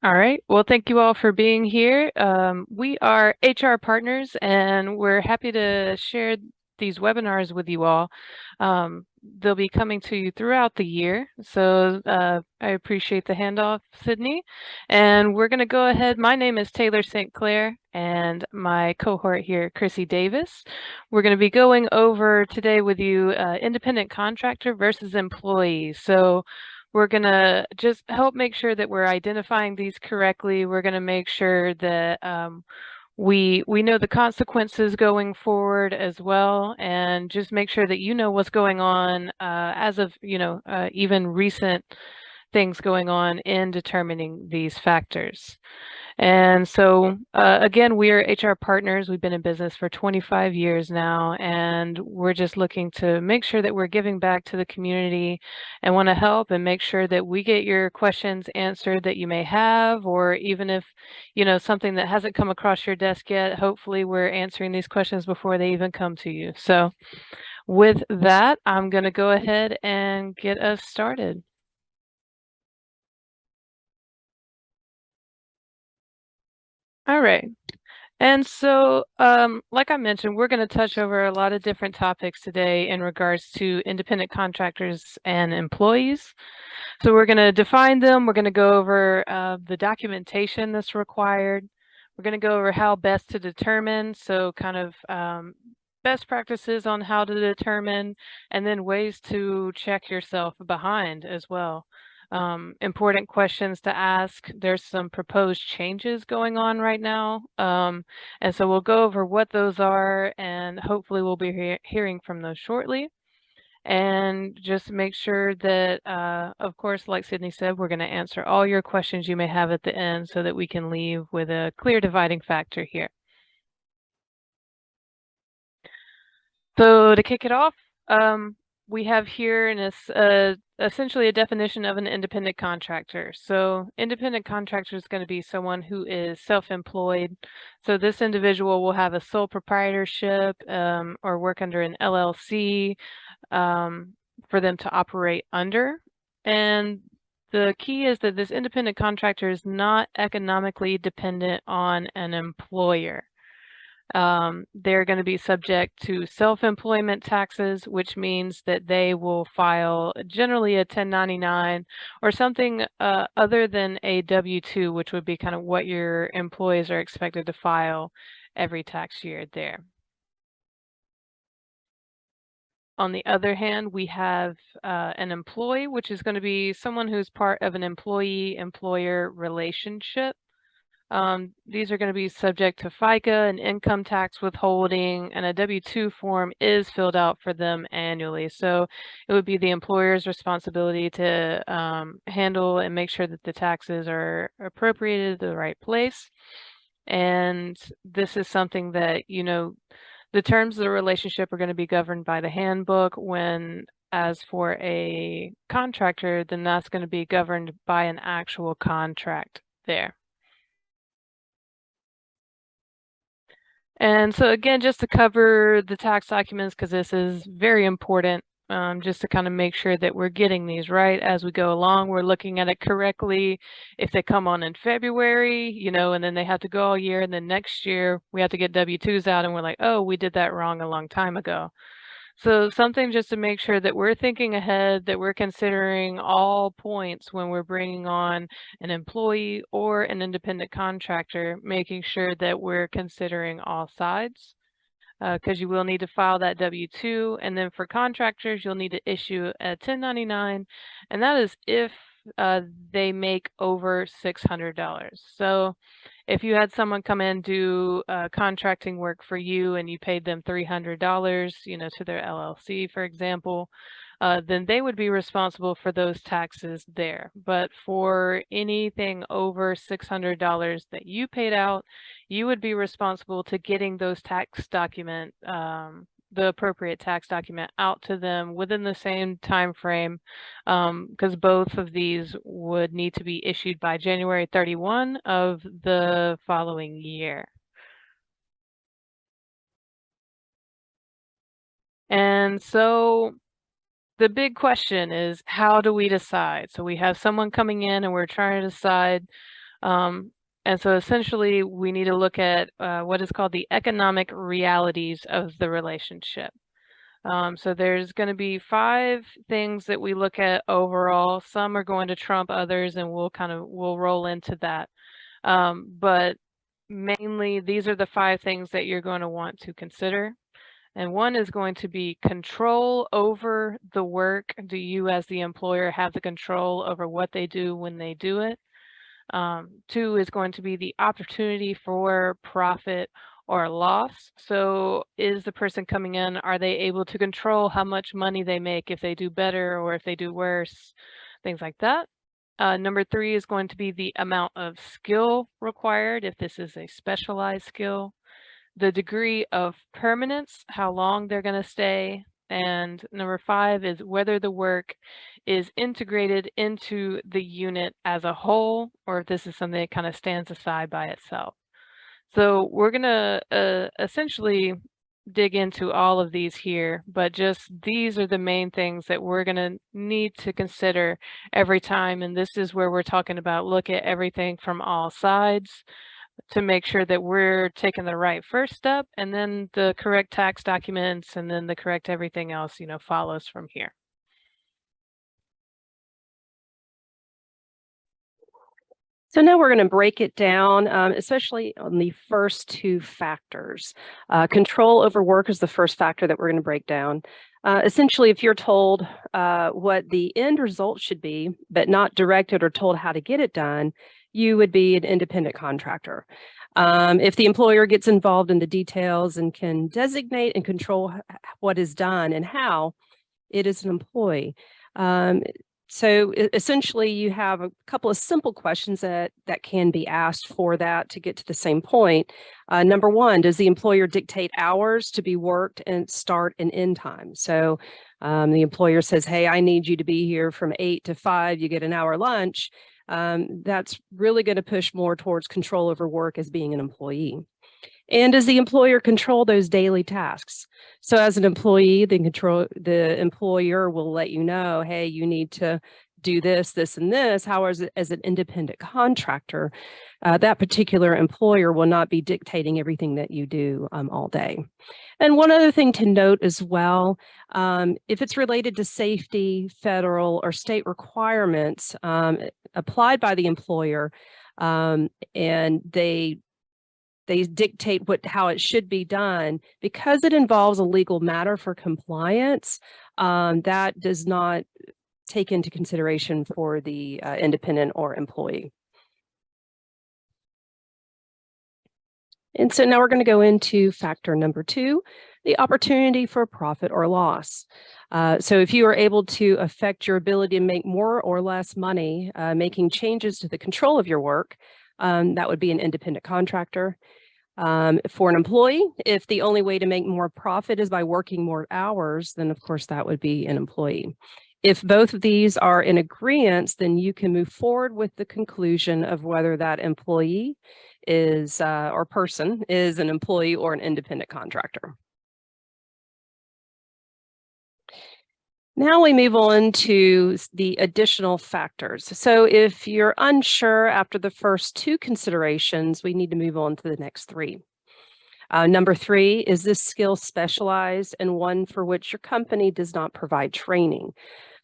All right. Well, thank you all for being here. We are HR partners, and we're happy to share these webinars with you all. They'll be coming to you throughout the year. So I appreciate the handoff, Sydney. And we're going to go ahead. My name is Taylor St.Clair, and my cohort here, Crissy Davis. We're going to be going over today with you independent contractor versus employee. So we're going to just help make sure that we're identifying these correctly. We're going to make sure that we know the consequences going forward as well, and just make sure that you know what's going on as of, even recent things going on in determining these factors. And so, again, we are HR partners. We've been in business for 25 years now, and we're just looking to make sure that we're giving back to the community and want to help and make sure that we get your questions answered that you may have, or even if, something that hasn't come across your desk yet, hopefully we're answering these questions before they even come to you. So with that, I'm going to go ahead and get us started. All right. And so, like I mentioned, we're going to touch over a lot of different topics today in regards to independent contractors and employees. So we're going to define them. We're going to go over the documentation that's required. We're going to go over how best to determine, so kind of best practices on how to determine, and then ways to check yourself behind as well. Important questions to ask. There's some proposed changes going on right now. And so we'll go over what those are, and hopefully we'll be hearing from those shortly. And just make sure that, of course, like Sydney said, we're going to answer all your questions you may have at the end so that we can leave with a clear dividing factor here. So to kick it off, we have here essentially a definition of an independent contractor. So independent contractor is going to be someone who is self-employed. So this individual will have a sole proprietorship or work under an LLC for them to operate under. And the key is that this independent contractor is not economically dependent on an employer. They're going to be subject to self-employment taxes, which means that they will file generally a 1099 or something other than a W-2, which would be kind of what your employees are expected to file every tax year there. On the other hand, we have an employee, which is going to be someone who's part of an employee-employer relationship. These are going to be subject to FICA and income tax withholding, and a W-2 form is filled out for them annually. So it would be the employer's responsibility to handle and make sure that the taxes are appropriated to the right place. And this is something that, the terms of the relationship are going to be governed by the handbook, when as for a contractor, then that's going to be governed by an actual contract there. And so again, just to cover the tax documents, because this is very important, just to kind of make sure that we're getting these right as we go along. We're looking at it correctly. If they come on in February, and then they have to go all year, and then next year we have to get W-2s out, and we're like, oh, we did that wrong a long time ago. So something just to make sure that we're thinking ahead, that we're considering all points when we're bringing on an employee or an independent contractor, making sure that we're considering all sides, because you will need to file that W-2. And then for contractors, you'll need to issue a 1099, and that is if they make over $600. So if you had someone come in do contracting work for you and you paid them $300, to their LLC, for example, then they would be responsible for those taxes there. But for anything over $600 that you paid out, you would be responsible to getting those tax document, the appropriate tax document out to them within the same time frame, because both of these would need to be issued by January 31 of the following year. And so the big question is, how do we decide? So we have someone coming in and we're trying to decide, And so essentially we need to look at what is called the economic realities of the relationship. So there's going to be 5 things that we look at overall. Some are going to trump others, and we'll roll into that. But mainly these are the 5 things that you're going to want to consider. And one is going to be control over the work. Do you as the employer have the control over what they do when they do it? 2 is going to be the opportunity for profit or loss. So is the person coming in, are they able to control how much money they make if they do better or if they do worse, things like that. Number 3 is going to be the amount of skill required, if this is a specialized skill. The degree of permanence, how long they're going to stay. And number 5 is whether the work is integrated into the unit as a whole, or if this is something that kind of stands aside by itself. So we're going to essentially dig into all of these here, but just these are the main things that we're going to need to consider every time. And this is where we're talking about look at everything from all sides to make sure that we're taking the right first step, and then the correct tax documents, and then the correct everything else, follows from here. So now we're going to break it down, especially on the first 2 factors. Control over work is the first factor that we're going to break down. Essentially, if you're told what the end result should be, but not directed or told how to get it done, you would be an independent contractor. If the employer gets involved in the details and can designate and control what is done and how, it is an employee. So essentially, you have a couple of simple questions that can be asked for that to get to the same point. Number 1, does the employer dictate hours to be worked and start and end time? So the employer says, hey, I need you to be here from 8 to 5, you get an hour lunch. That's really going to push more towards control over work as being an employee. And does the employer control those daily tasks? So as an employee, the employer will let you know, hey, you need to do this, this, and this. However, as an independent contractor, that particular employer will not be dictating everything that you do all day. And one other thing to note as well, if it's related to safety, federal, or state requirements applied by the employer, and they dictate how it should be done, because it involves a legal matter for compliance, that does not take into consideration for the independent or employee. And so now we're going to go into factor number 2, the opportunity for profit or loss. So if you are able to affect your ability to make more or less money, making changes to the control of your work, that would be an independent contractor. For an employee, if the only way to make more profit is by working more hours, then of course that would be an employee. If both of these are in agreement, then you can move forward with the conclusion of whether that employee is or person is an employee or an independent contractor. Now we move on to the additional factors. So if you're unsure after the first 2 considerations, we need to move on to the next 3. Number 3, is this skill specialized and one for which your company does not provide training?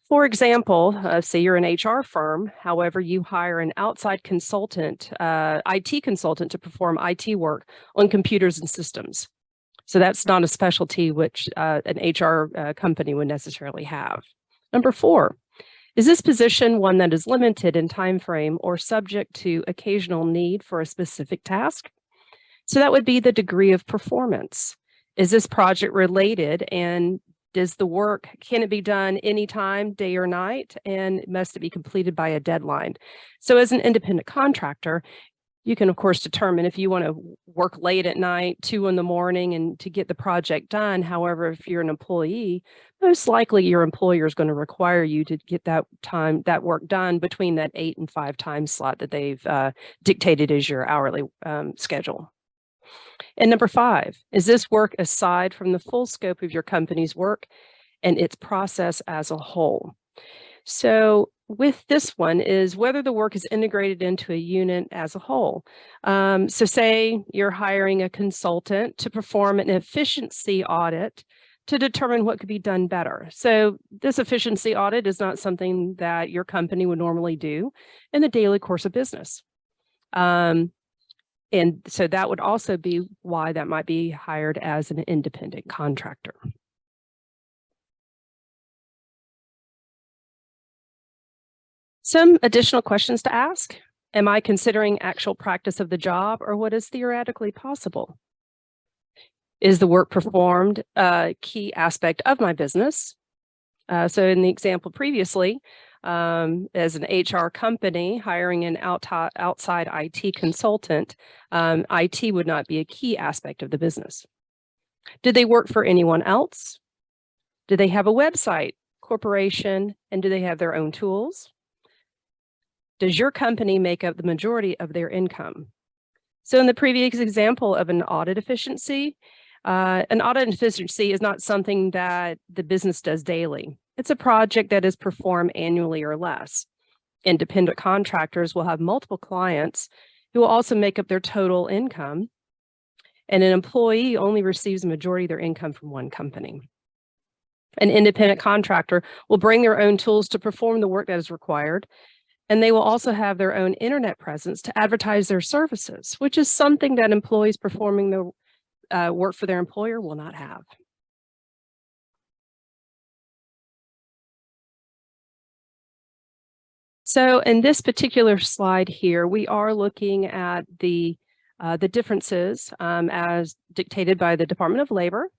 For example, say you're an HR firm, however, you hire an outside consultant, IT consultant, to perform IT work on computers and systems. So that's not a specialty which an HR company would necessarily have. Number 4, is this position one that is limited in time frame or subject to occasional need for a specific task? So that would be the degree of performance. Is this project related, and does the work, can it be done anytime, day or night, and must it be completed by a deadline? So as an independent contractor, you can, of course, determine if you want to work late at night, 2 in the morning, and to get the project done. However, if you're an employee, most likely your employer is going to require you to get that work done between that 8 and 5 time slot that they've dictated as your hourly schedule. And number 5, is this work aside from the full scope of your company's work and its process as a whole? So with this one is whether the work is integrated into a unit as a whole. So say you're hiring a consultant to perform an efficiency audit to determine what could be done better. So this efficiency audit is not something that your company would normally do in the daily course of business. And so that would also be why that might be hired as an independent contractor. Some additional questions to ask. Am I considering actual practice of the job or what is theoretically possible? Is the work performed a key aspect of my business? So in the example previously, as an HR company hiring an outside IT consultant, IT would not be a key aspect of the business. Did they work for anyone else? Do they have a website, corporation, and do they have their own tools? Does your company make up the majority of their income? So in the previous example of an audit efficiency is not something that the business does daily. It's a project that is performed annually or less. Independent contractors will have multiple clients who will also make up their total income, and an employee only receives the majority of their income from one company. An independent contractor will bring their own tools to perform the work that is required, and they will also have their own internet presence to advertise their services, which is something that employees performing the work for their employer will not have. So in this particular slide here, we are looking at the differences as dictated by the Department of Labor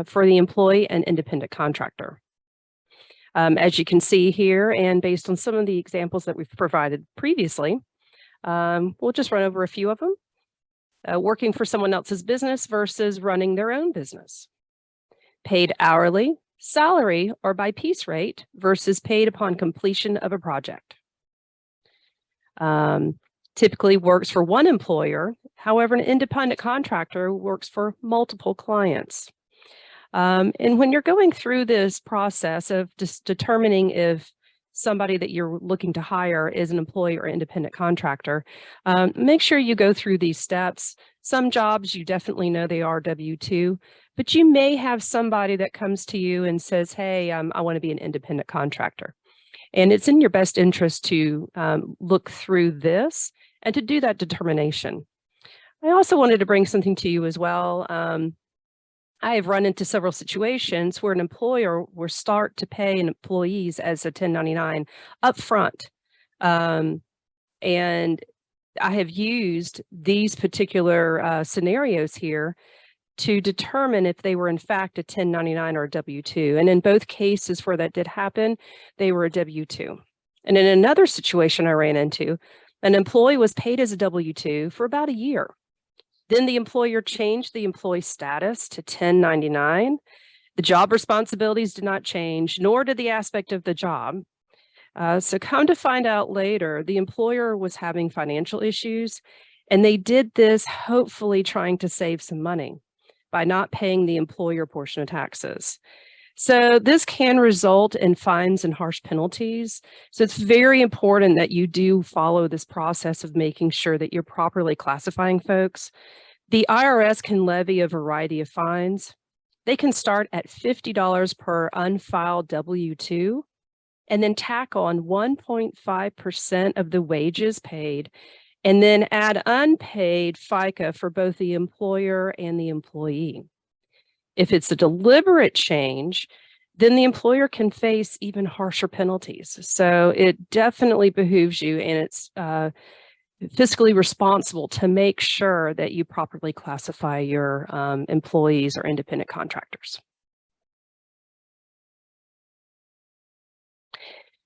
for the employee and independent contractor. As you can see here, and based on some of the examples that we've provided previously, we'll just run over a few of them. Working for someone else's business versus running their own business. Paid hourly, salary, or by piece rate versus paid upon completion of a project. Typically works for one employer. However, an independent contractor works for multiple clients. And when you're going through this process of just determining if somebody that you're looking to hire is an employee or independent contractor, make sure you go through these steps. Some jobs you definitely know they are W-2, but you may have somebody that comes to you and says, hey, I want to be an independent contractor. And it's in your best interest to look through this and to do that determination. I also wanted to bring something to you as well. I have run into several situations where an employer will start to pay employees as a 1099 upfront. And I have used these particular scenarios here to determine if they were in fact a 1099 or a W-2. And in both cases where that did happen, they were a W-2. And in another situation I ran into, an employee was paid as a W-2 for about a year. Then the employer changed the employee status to 1099. The job responsibilities did not change, nor did the aspect of the job. So come to find out later, the employer was having financial issues, and they did this hopefully trying to save some money by not paying the employer portion of taxes. So this can result in fines and harsh penalties. So it's very important that you do follow this process of making sure that you're properly classifying folks. The IRS can levy a variety of fines. They can start at $50 per unfiled W-2 and then tack on 1.5% of the wages paid, and then add unpaid FICA for both the employer and the employee. If it's a deliberate change, then the employer can face even harsher penalties. So it definitely behooves you, and it's fiscally responsible to make sure that you properly classify your employees or independent contractors.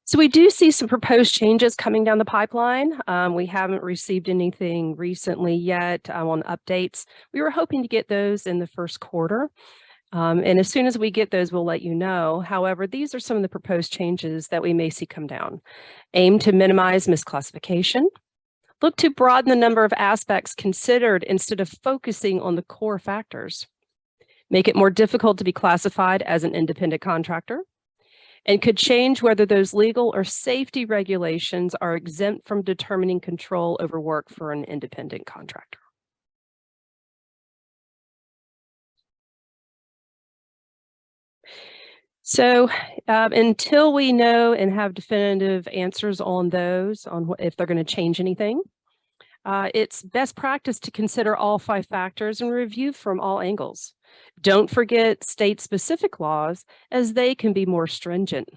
So we do see some proposed changes coming down the pipeline. We haven't received anything recently yet on updates. We were hoping to get those in the first quarter. And as soon as we get those, we'll let you know. However, these are some of the proposed changes that we may see come down. Aim to minimize misclassification. Look to broaden the number of aspects considered instead of focusing on the core factors. Make it more difficult to be classified as an independent contractor. and could change whether those legal or safety regulations are exempt from determining control over work for an independent contractor. So until we know and have definitive answers on those, on if they're going to change anything, it's best practice to consider all 5 factors and review from all angles. Don't forget state-specific laws, as they can be more stringent.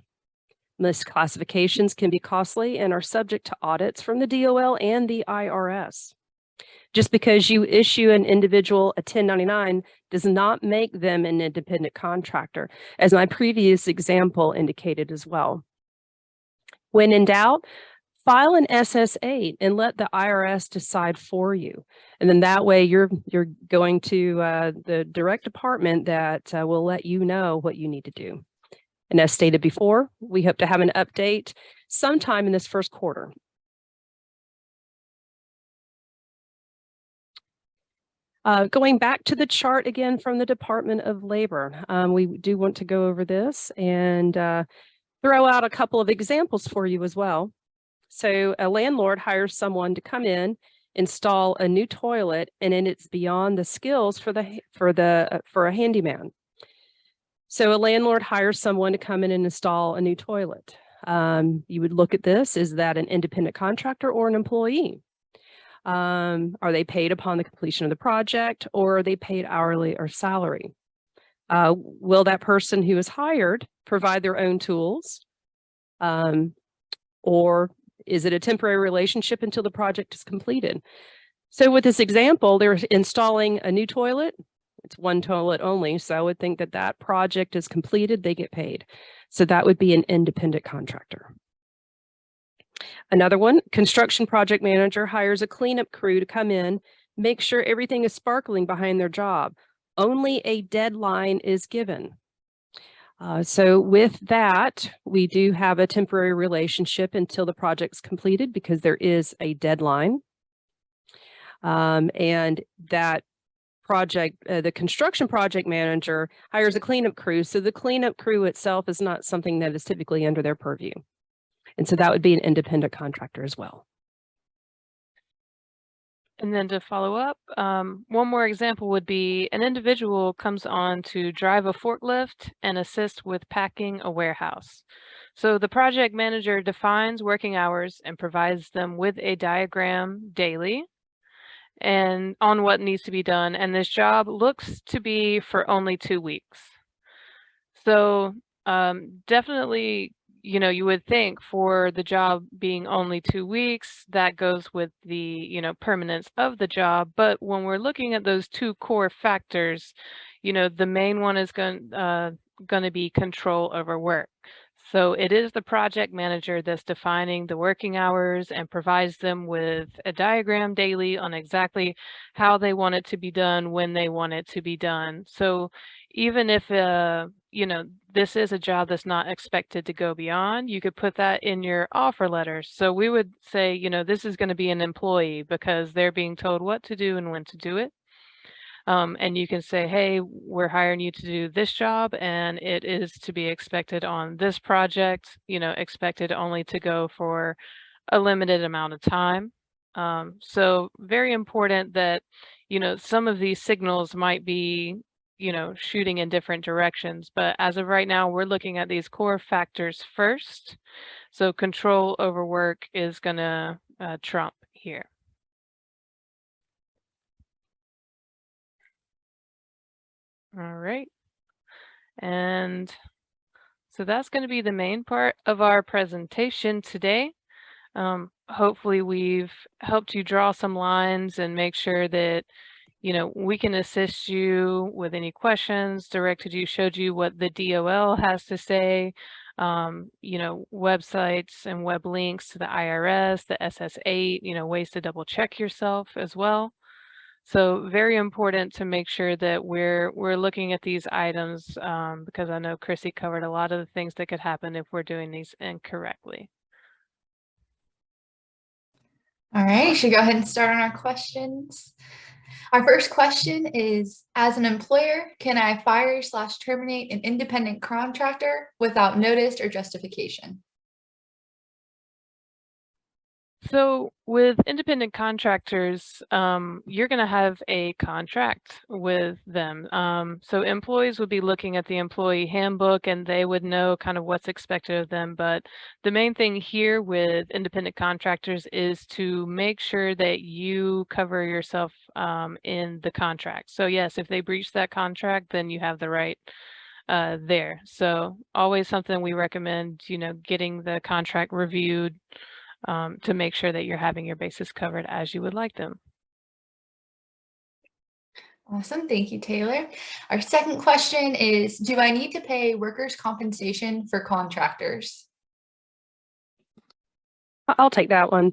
Misclassifications can be costly and are subject to audits from the DOL and the IRS. Just because you issue an individual a 1099 does not make them an independent contractor, as my previous example indicated as well. When in doubt, file an SS8 and let the IRS decide for you. And then that way you're going to the direct department that will let you know what you need to do. And as stated before, we hope to have an update sometime in this first quarter. Going back to the chart again from the Department of Labor, we do want to go over this and throw out a couple of examples for you as well. So a landlord hires someone to come in, install a new toilet, and then it's beyond the skills for a handyman. So a landlord hires someone to come in and install a new toilet. You would look at this: is that an independent contractor or an employee? Are they paid upon the completion of the project, or are they paid hourly or salary? Will that person who is hired provide their own tools? Or is it a temporary relationship until the project is completed? So with this example, they're installing a new toilet. It's one toilet only. So I would think that that project is completed, they get paid. So that would be an independent contractor. Another one, construction project manager hires a cleanup crew to come in, make sure everything is sparkling behind their job. Only a deadline is given. So with that, we do have a temporary relationship until the project's completed because there is a deadline. And that project, the construction project manager hires a cleanup crew. So the cleanup crew itself is not something that is typically under their purview. And so that would be an independent contractor as well. And then to follow up, one more example would be an individual comes on to drive a forklift and assist with packing a warehouse. So the project manager defines working hours and provides them with a diagram daily and on what needs to be done. And this job looks to be for only 2 weeks. So definitely, you know, you would think for the job being only 2 weeks, that goes with the, you know, permanence of the job. But when we're looking at those 2 core factors, you know, the main one is going to be control over work. So it is the project manager that's defining the working hours and provides them with a diagram daily on exactly how they want it to be done, when they want it to be done. So even if, you know, this is a job that's not expected to go beyond, you could put that in your offer letter. So we would say, you know, this is going to be an employee because they're being told what to do and when to do it. And you can say, hey, we're hiring you to do this job and it is to be expected on this project, you know, expected only to go for a limited amount of time. So very important that, you know, some of these signals might be, you know, shooting in different directions, but as of right now, we're looking at these core factors first. So control over work is going to trump here. All right. And so that's going to be the main part of our presentation today. Hopefully we've helped you draw some lines and make sure that, you know, we can assist you with any questions, directed you, showed you what the DOL has to say, you know, websites and web links to the IRS, the SS8, you know, ways to double check yourself as well. So very important to make sure that we're looking at these items because I know Crissy covered a lot of the things that could happen if we're doing these incorrectly. All right, should we go ahead and start on our questions? Our first question is, as an employer, can I fire/terminate an independent contractor without notice or justification? So with independent contractors, you're going to have a contract with them. So employees would be looking at the employee handbook and they would know kind of what's expected of them. But the main thing here with independent contractors is to make sure that you cover yourself in the contract. So yes, if they breach that contract, then you have the right there. So always something we recommend, getting the contract reviewed to make sure that you're having your bases covered as you would like them. Awesome. Thank you, Taylor. Our second question is, do I need to pay workers' compensation for contractors? I'll take that one.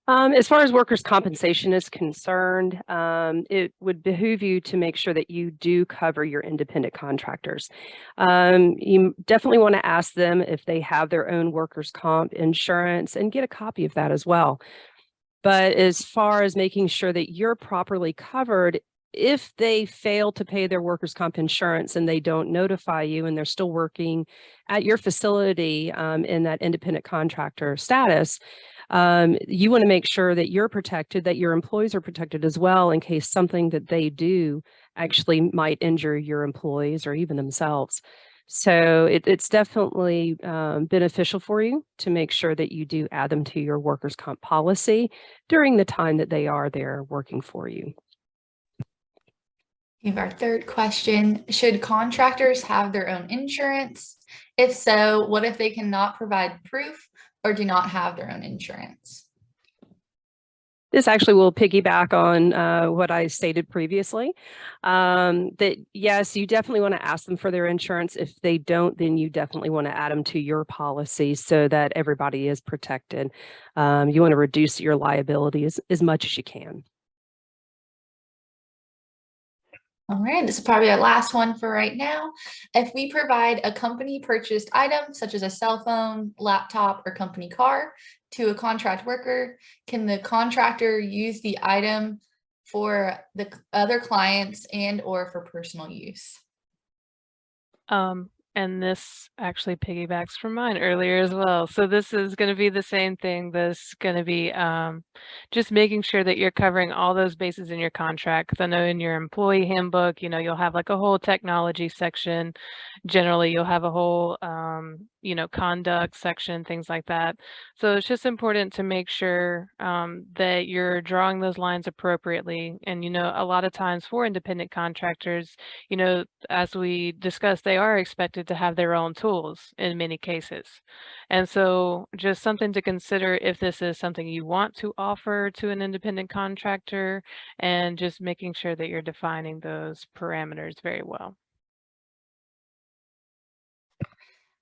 As far as workers' compensation is concerned, it would behoove you to make sure that you do cover your independent contractors. You definitely want to ask them if they have their own workers' comp insurance and get a copy of that as well. But as far as making sure that you're properly covered, if they fail to pay their workers' comp insurance and they don't notify you and they're still working at your facility in that independent contractor status, you want to make sure that you're protected, that your employees are protected as well in case something that they do actually might injure your employees or even themselves. So it's definitely beneficial for you to make sure that you do add them to your workers' comp policy during the time that they are there working for you. We have our third question. Should contractors have their own insurance? If so, what if they cannot provide proof or do not have their own insurance? This actually will piggyback on what I stated previously, that yes, you definitely want to ask them for their insurance. If they don't, then you definitely want to add them to your policy so that everybody is protected. You want to reduce your liability as much as you can. All right, this is probably our last one for right now. If we provide a company purchased item, such as a cell phone, laptop, or company car, to a contract worker, can the contractor use the item for the other clients and/or for personal use? And this actually piggybacks from mine earlier as well. So this is going to be the same thing. This is going to be just making sure that you're covering all those bases in your contract. Because I know in your employee handbook, you'll have like a whole technology section. Generally, you'll have a whole, conduct section, things like that. So it's just important to make sure that you're drawing those lines appropriately. And, a lot of times for independent contractors, as we discussed, they are expected to have their own tools in many cases. And so just something to consider if this is something you want to offer to an independent contractor, and just making sure that you're defining those parameters very well.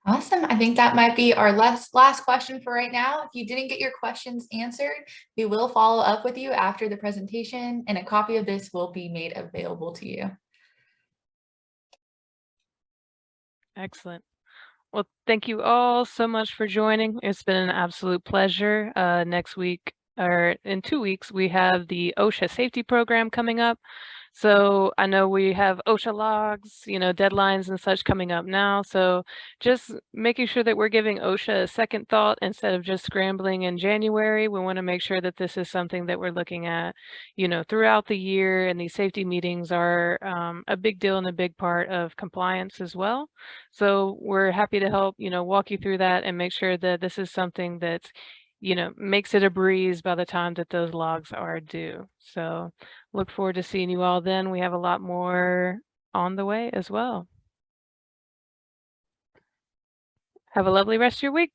Awesome. I think that might be our last question for right now. If you didn't get your questions answered, we will follow up with you after the presentation, and a copy of this will be made available to you. Excellent. Well, thank you all so much for joining. It's been an absolute pleasure. Next week, or in 2 weeks, we have the OSHA safety program coming up. So I know we have OSHA logs, deadlines and such coming up now. So just making sure that we're giving OSHA a second thought instead of just scrambling in January. We want to make sure that this is something that we're looking at, throughout the year. And these safety meetings are a big deal and a big part of compliance as well. So we're happy to help, walk you through that and make sure that this is something that's, makes it a breeze by the time that those logs are due. So look forward to seeing you all then. We have a lot more on the way as well. Have a lovely rest of your week.